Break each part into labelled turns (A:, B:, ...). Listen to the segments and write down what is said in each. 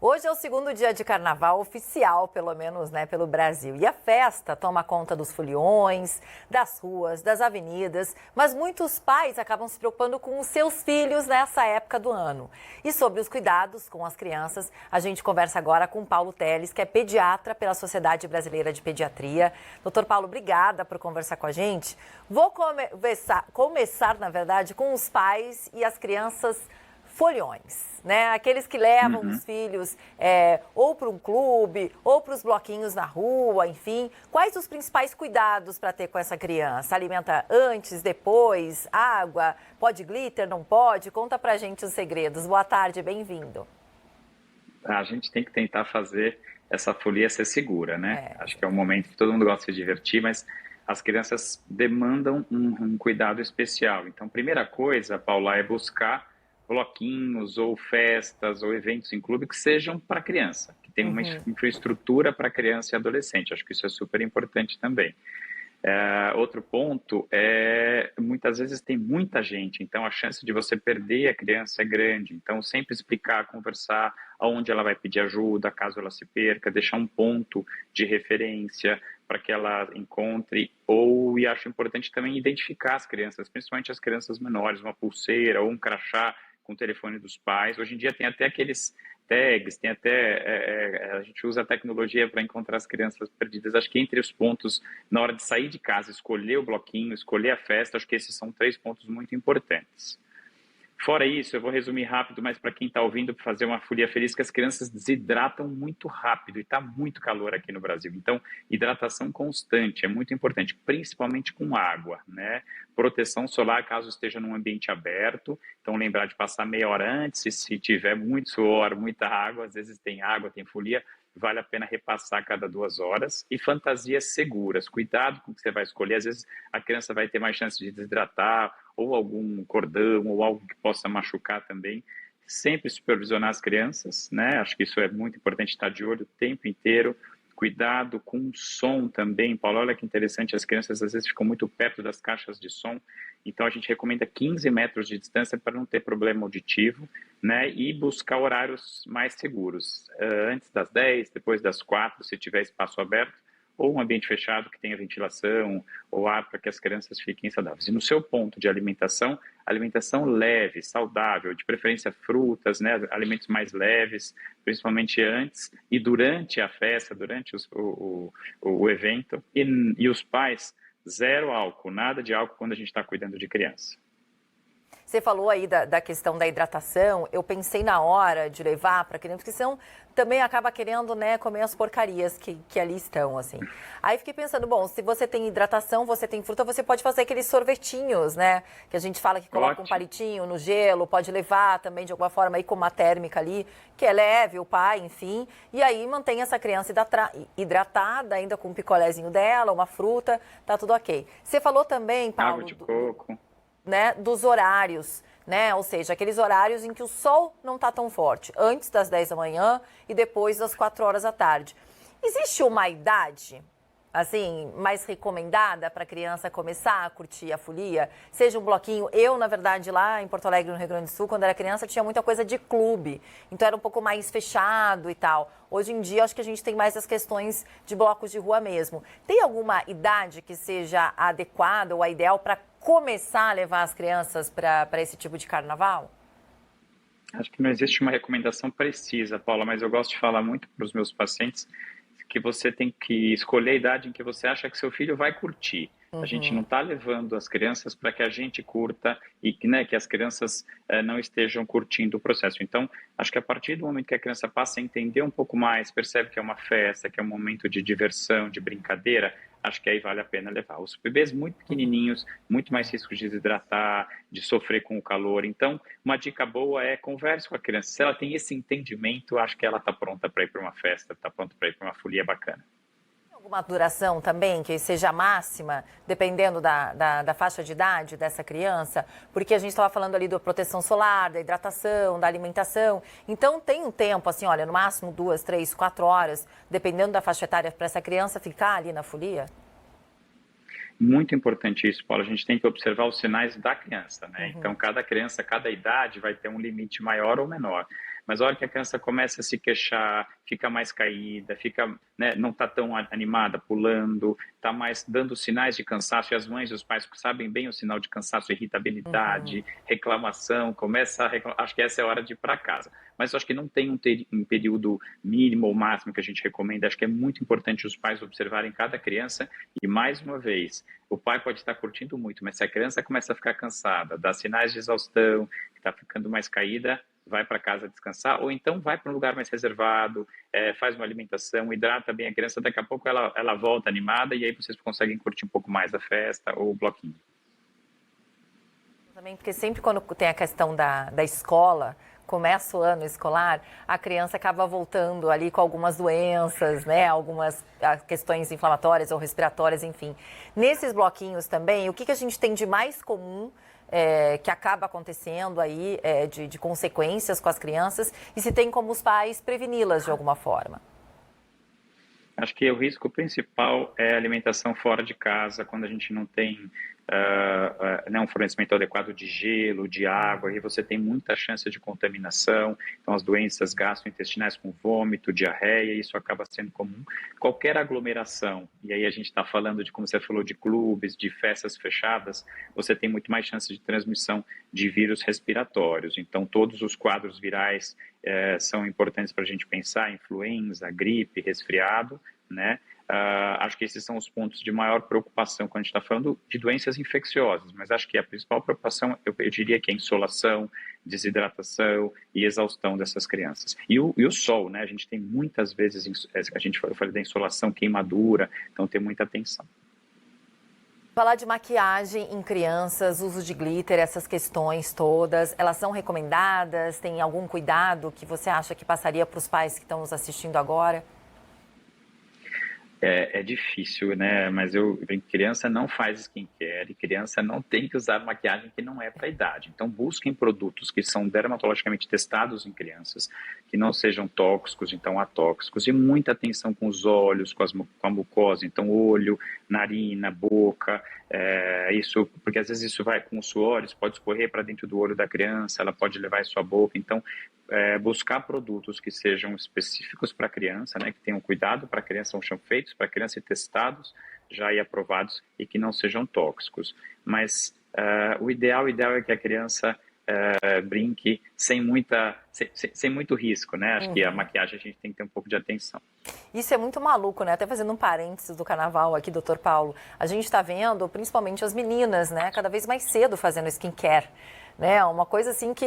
A: Hoje é o segundo dia de carnaval oficial, pelo menos, né, pelo Brasil. E a festa toma conta dos foliões, das ruas, das avenidas, mas muitos pais acabam se preocupando com os seus filhos nessa época do ano. E sobre os cuidados com as crianças, a gente conversa agora com Paulo Teles, que é pediatra pela Sociedade Brasileira de Pediatria. Doutor Paulo, obrigada por conversar com a gente. Vou começar, na verdade, com os pais e as crianças foliões, né? Aqueles que levam os filhos ou para um clube, ou para os bloquinhos na rua, enfim. Quais os principais cuidados para ter com essa criança? Alimenta antes, depois, água, pode glitter, não pode? Conta pra gente os segredos. Boa tarde, bem-vindo.
B: A gente tem que tentar fazer essa folia ser segura, né? Acho que é um momento que todo mundo gosta de se divertir, mas as crianças demandam um cuidado especial. Então, primeira coisa, Paula, é buscar bloquinhos ou festas ou eventos em clube que sejam para criança, que tenham uma infraestrutura para criança e adolescente. Acho que isso é super importante também. Outro ponto é, muitas vezes tem muita gente, então a chance de você perder a criança é grande. Então, sempre explicar, conversar aonde ela vai pedir ajuda, caso ela se perca, deixar um ponto de referência para que ela encontre, e acho importante também identificar as crianças, principalmente as crianças menores, uma pulseira ou um crachá com o telefone dos pais. Hoje em dia tem até aqueles tags, tem até, a gente usa a tecnologia para encontrar as crianças perdidas. Acho que entre os pontos, na hora de sair de casa, escolher o bloquinho, escolher a festa, acho que esses são 3 pontos muito importantes. Fora isso, eu vou resumir rápido, mas para quem está ouvindo, para fazer uma folia feliz, que as crianças desidratam muito rápido e está muito calor aqui no Brasil. Então, hidratação constante é muito importante, principalmente com água, né? Proteção solar, caso esteja num ambiente aberto. Então, lembrar de passar meia hora antes, se tiver muito suor, muita água, às vezes tem água, tem folia, vale a pena repassar a cada 2 horas. E fantasias seguras, cuidado com o que você vai escolher. Às vezes a criança vai ter mais chance de desidratar, ou algum cordão, ou algo que possa machucar também. Sempre supervisionar as crianças, né? Acho que isso é muito importante, estar de olho o tempo inteiro. Cuidado com o som também, Paulo. Olha que interessante, as crianças às vezes ficam muito perto das caixas de som, então a gente recomenda 15 metros de distância para não ter problema auditivo, né? E buscar horários mais seguros, antes das 10, depois das 4, se tiver espaço aberto, ou um ambiente fechado que tenha ventilação ou ar para que as crianças fiquem saudáveis. E no seu ponto de alimentação, alimentação leve, saudável, de preferência frutas, né, alimentos mais leves, principalmente antes e durante a festa, durante o evento. E os pais, zero álcool, nada de álcool quando a gente está cuidando de criança.
A: Você falou aí da questão da hidratação, eu pensei na hora de levar para criança, porque senão também acaba querendo, né, comer as porcarias que ali estão, assim. Aí fiquei pensando, bom, se você tem hidratação, você tem fruta, você pode fazer aqueles sorvetinhos, né, que a gente fala que coloca um palitinho no gelo, pode levar também de alguma forma aí com uma térmica ali, que é leve, o pai, enfim, e aí mantém essa criança hidratada, ainda com um picolézinho dela, uma fruta, tá tudo ok. Você falou também, Paulo...
B: Água de coco.
A: Né, dos horários, né? Ou seja, aqueles horários em que o sol não está tão forte, antes das 10 da manhã e depois das 4 horas da tarde. Existe uma idade, assim, mais recomendada para a criança começar a curtir a folia? Seja um bloquinho. Eu, na verdade, lá em Porto Alegre, no Rio Grande do Sul, quando era criança, tinha muita coisa de clube. Então era um pouco mais fechado e tal. Hoje em dia, acho que a gente tem mais as questões de blocos de rua mesmo. Tem alguma idade que seja adequada ou a ideal para começar a levar as crianças para esse tipo de carnaval?
B: Acho que não existe uma recomendação precisa, Paula, mas eu gosto de falar muito para os meus pacientes que você tem que escolher a idade em que você acha que seu filho vai curtir. A gente não está levando as crianças para que a gente curta e né, que as crianças não estejam curtindo o processo. Então, acho que a partir do momento que a criança passa a entender um pouco mais, percebe que é uma festa, que é um momento de diversão, de brincadeira, acho que aí vale a pena levar. Os bebês muito pequenininhos, muito mais riscos de desidratar, de sofrer com o calor. Então, uma dica boa é converse com a criança. Se ela tem esse entendimento, acho que ela está pronta para ir para uma festa, está pronta para ir para uma folia bacana.
A: Alguma duração também que seja máxima, dependendo da faixa de idade dessa criança? Porque a gente estava falando ali da proteção solar, da hidratação, da alimentação. Então, tem um tempo, assim, olha, no máximo 2, 3, 4 horas, dependendo da faixa etária, para essa criança ficar ali na folia?
B: Muito importante isso, Paulo. A gente tem que observar os sinais da criança, né? Então, cada criança, cada idade vai ter um limite maior ou menor. mas a hora que a criança começa a se queixar, fica mais caída, fica, né, não está tão animada, pulando, está mais dando sinais de cansaço, e as mães e os pais sabem bem o sinal de cansaço, irritabilidade, reclamação, começa a reclamar, acho que essa é a hora de ir para casa. Mas eu acho que não tem um período mínimo ou máximo que a gente recomenda, acho que é muito importante os pais observarem cada criança, e mais uma vez, o pai pode estar curtindo muito, mas se a criança começa a ficar cansada, dá sinais de exaustão, que está ficando mais caída, vai para casa descansar, ou então vai para um lugar mais reservado, faz uma alimentação, hidrata bem a criança, daqui a pouco ela volta animada e aí vocês conseguem curtir um pouco mais a festa ou o bloquinho.
A: Também porque sempre quando tem a questão da escola, começa o ano escolar, a criança acaba voltando ali com algumas doenças, né? Algumas questões inflamatórias ou respiratórias, enfim. Nesses bloquinhos também, o que a gente tem de mais comum que acaba acontecendo aí de consequências com as crianças e se tem como os pais preveni-las de alguma forma?
B: Acho que o risco principal é a alimentação fora de casa, quando a gente não tem um fornecimento adequado de gelo, de água, e você tem muita chance de contaminação, então as doenças gastrointestinais com vômito, diarreia, isso acaba sendo comum. Qualquer aglomeração, e aí a gente está falando de, como você falou, de clubes, de festas fechadas, você tem muito mais chance de transmissão de vírus respiratórios, então todos os quadros virais são importantes para a gente pensar, influenza, gripe, resfriado, né? Acho que esses são os pontos de maior preocupação quando a gente está falando de doenças infecciosas, mas acho que a principal preocupação, eu diria que é insolação, desidratação e exaustão dessas crianças. E o sol, né? A gente tem muitas vezes, eu falei da insolação, queimadura, então tem muita atenção.
A: Falar de maquiagem em crianças, uso de glitter, essas questões todas, elas são recomendadas? Tem algum cuidado que você acha que passaria para os pais que estão nos assistindo agora?
B: É difícil, né? Mas criança não faz skincare, criança não tem que usar maquiagem que não é para a idade. Então, busquem produtos que são dermatologicamente testados em crianças, que não sejam tóxicos, então atóxicos, e muita atenção com os olhos, com a mucosa, então olho, narina, boca, porque às vezes isso vai com os suores, pode escorrer para dentro do olho da criança, ela pode levar em sua boca, então buscar produtos que sejam específicos para a criança, né, que tenham cuidado para a criança, são feitos para a criança e testados já e aprovados e que não sejam tóxicos. Mas o ideal é que a criança brinque sem muito risco, né? Acho que a maquiagem a gente tem que ter um pouco de atenção.
A: Isso é muito maluco, né? Até fazendo um parênteses do carnaval aqui, doutor Paulo, a gente está vendo principalmente as meninas, né? Cada vez mais cedo fazendo skincare. Né? Uma coisa assim que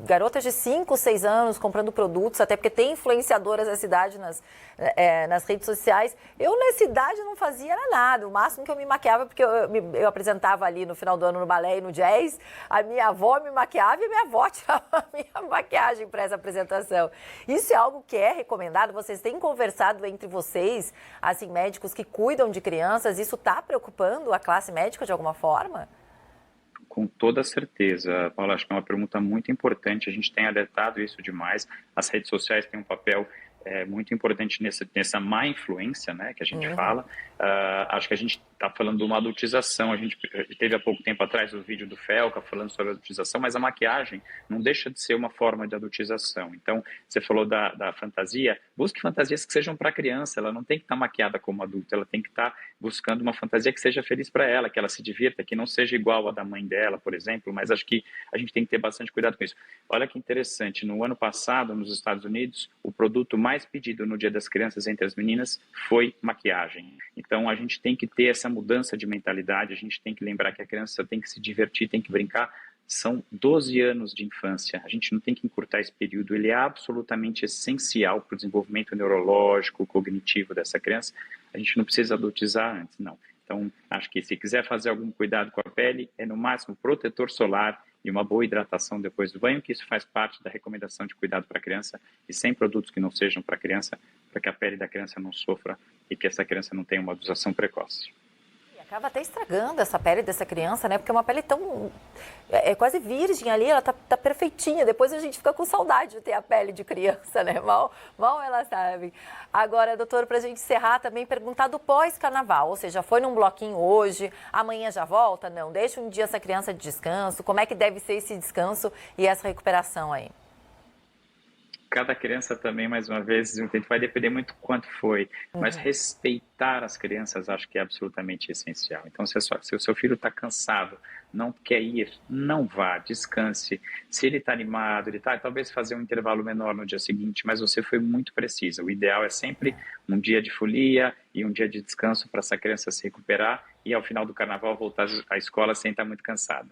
A: garotas de 5, 6 anos comprando produtos, até porque tem influenciadoras dessa idade nas redes sociais. Eu nessa idade não fazia nada, o máximo que eu me maquiava, porque eu apresentava ali no final do ano no balé e no jazz, a minha avó me maquiava e a minha avó tirava a minha maquiagem para essa apresentação. Isso é algo que é recomendado? Vocês têm conversado entre vocês, assim, médicos que cuidam de crianças, isso está preocupando a classe médica de alguma forma?
B: Com toda certeza, Paula, acho que é uma pergunta muito importante, a gente tem alertado isso demais, as redes sociais têm um papel muito importante nessa má influência, né, que a gente fala. Acho que a gente está falando de uma adultização, a gente teve há pouco tempo atrás o vídeo do Felca falando sobre a adultização, mas a maquiagem não deixa de ser uma forma de adultização. Então, você falou da fantasia, busque fantasias que sejam para criança, ela não tem que estar maquiada como adulta, ela tem que estar buscando uma fantasia que seja feliz para ela, que ela se divirta, que não seja igual a da mãe dela, por exemplo, mas acho que a gente tem que ter bastante cuidado com isso. Olha que interessante, no ano passado, nos Estados Unidos, o produto mais pedido no Dia das Crianças entre as meninas foi maquiagem. Então, a gente tem que ter essa mudança de mentalidade, a gente tem que lembrar que a criança tem que se divertir, tem que brincar. São 12 anos de infância, a gente não tem que encurtar esse período, ele é absolutamente essencial para o desenvolvimento neurológico, cognitivo dessa criança. A gente não precisa adultizar antes, não. Então, acho que se quiser fazer algum cuidado com a pele, é no máximo protetor solar e uma boa hidratação depois do banho, que isso faz parte da recomendação de cuidado para a criança, e sem produtos que não sejam para a criança, para que a pele da criança não sofra e que essa criança não tenha uma adultização precoce.
A: Acaba até estragando essa pele dessa criança, né? Porque é uma pele tão... É quase virgem ali, ela tá perfeitinha. Depois a gente fica com saudade de ter a pele de criança, né? Mal ela sabe. Agora, doutor, pra gente encerrar também, perguntar do pós-carnaval. Ou seja, foi num bloquinho hoje, amanhã já volta? Não, deixa um dia essa criança de descanso. Como é que deve ser esse descanso e essa recuperação aí?
B: cada criança também, mais uma vez, vai depender muito quanto foi, mas respeitar as crianças acho que é absolutamente essencial. Então, se o seu filho está cansado, não quer ir, não vá, descanse. Se ele está animado, talvez fazer um intervalo menor no dia seguinte, mas você foi muito precisa. O ideal é sempre um dia de folia e um dia de descanso para essa criança se recuperar e ao final do carnaval voltar à escola sem estar muito cansado.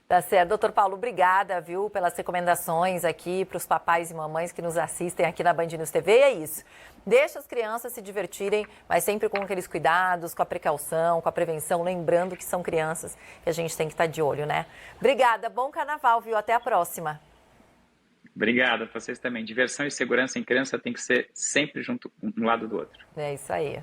A: Tá certo. Doutor Paulo, obrigada, viu, pelas recomendações aqui para os papais e mamães que nos assistem aqui na Band News TV. E é isso. Deixa as crianças se divertirem, mas sempre com aqueles cuidados, com a precaução, com a prevenção, lembrando que são crianças que a gente tem que estar de olho, né? Obrigada. Bom carnaval, viu? Até a próxima.
B: Obrigado a vocês também. Diversão e segurança em criança tem que ser sempre junto um lado do outro.
A: É isso aí.